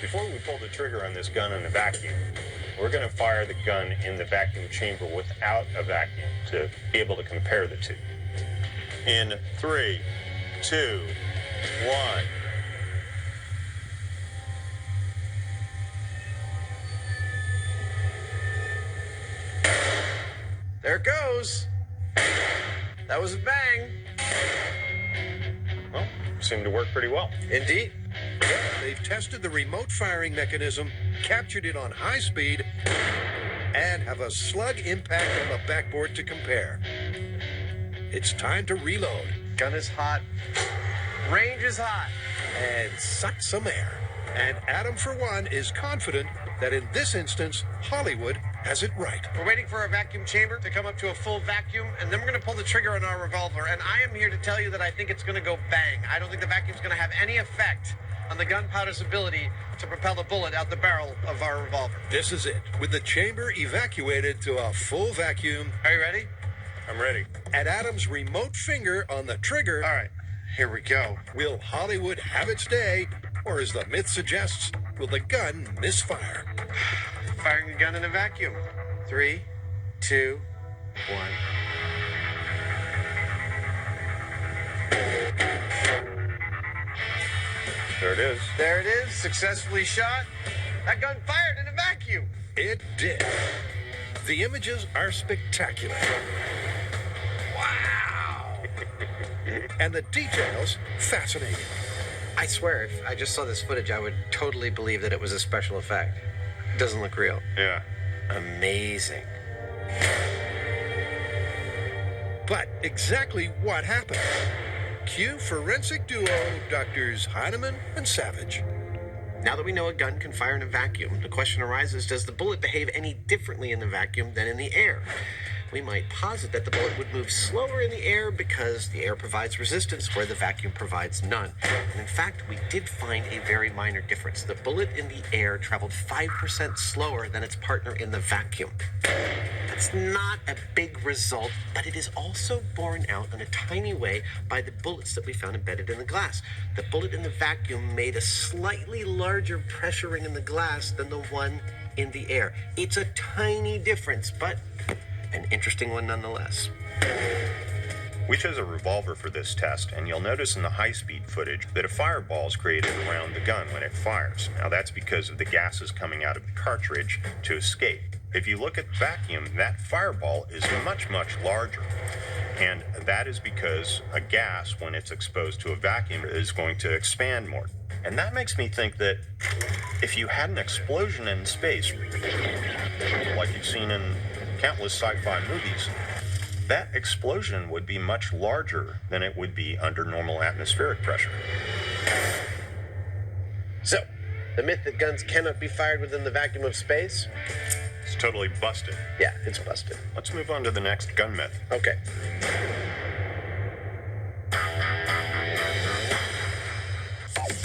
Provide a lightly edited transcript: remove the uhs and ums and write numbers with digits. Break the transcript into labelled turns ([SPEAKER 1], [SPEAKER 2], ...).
[SPEAKER 1] Before we pull the trigger on this gun in the vacuum, we're going to fire the gun in the vacuum chamber without a vacuum to be able to compare the two. In 3, 2, 1.
[SPEAKER 2] There it goes. That was a bang.
[SPEAKER 1] Well, seemed to work pretty well.
[SPEAKER 2] Indeed.
[SPEAKER 3] They've tested the remote firing mechanism, captured it on high speed, and have a slug impact on the backboard to compare. It's time to reload.
[SPEAKER 2] Gun is hot. Range is hot.
[SPEAKER 3] And suck some air. And Adam, for one, is confident that in this instance, Hollywood has it right.
[SPEAKER 2] We're waiting for our vacuum chamber to come up to a full vacuum, and then we're going to pull the trigger on our revolver. And I am here to tell you that I think it's going to go bang. I don't think the vacuum's going to have any effect on the gunpowder's ability to propel the bullet out the barrel of our revolver.
[SPEAKER 3] This is it. With the chamber evacuated to a full vacuum.
[SPEAKER 2] Are you ready?
[SPEAKER 1] I'm ready.
[SPEAKER 3] And Adam's remote finger on the trigger.
[SPEAKER 2] All right, here we go.
[SPEAKER 3] Will Hollywood have its day? Or as the myth suggests, will the gun misfire?
[SPEAKER 2] Firing the gun in a vacuum. 3, 2, 1.
[SPEAKER 1] There it is.
[SPEAKER 2] There it is, successfully shot. That gun fired in a vacuum.
[SPEAKER 3] It did. The images are spectacular. Wow! And the details fascinating.
[SPEAKER 2] I swear, if I just saw this footage, I would totally believe that it was a special effect. It doesn't look real.
[SPEAKER 1] Yeah.
[SPEAKER 2] Amazing.
[SPEAKER 3] But exactly what happened? Cue forensic duo Doctors Heineman and Savage.
[SPEAKER 2] Now that we know a gun can fire in a vacuum, the question arises, does the bullet behave any differently in the vacuum than in the air? We might posit that the bullet would move slower in the air because the air provides resistance where the vacuum provides none. And in fact, we did find a very minor difference. The bullet in the air traveled 5% slower than its partner in the vacuum. That's not a big result, but it is also borne out in a tiny way by the bullets that we found embedded in the glass. The bullet in the vacuum made a slightly larger pressure ring in the glass than the one in the air. It's a tiny difference, but an interesting one nonetheless.
[SPEAKER 1] We chose a revolver for this test, and you'll notice in the high-speed footage that a fireball is created around the gun when it fires. Now that's because of the gases coming out of the cartridge to escape. If you look at the vacuum, that fireball is much, much larger. And that is because a gas, when it's exposed to a vacuum, is going to expand more. And that makes me think that if you had an explosion in space, like you've seen in countless sci-fi movies, that explosion would be much larger than it would be under normal atmospheric pressure.
[SPEAKER 2] So, the myth that guns cannot be fired within the vacuum of space?
[SPEAKER 1] It's totally busted.
[SPEAKER 2] Yeah, it's busted.
[SPEAKER 1] Let's move on to the next gun myth.
[SPEAKER 2] Okay.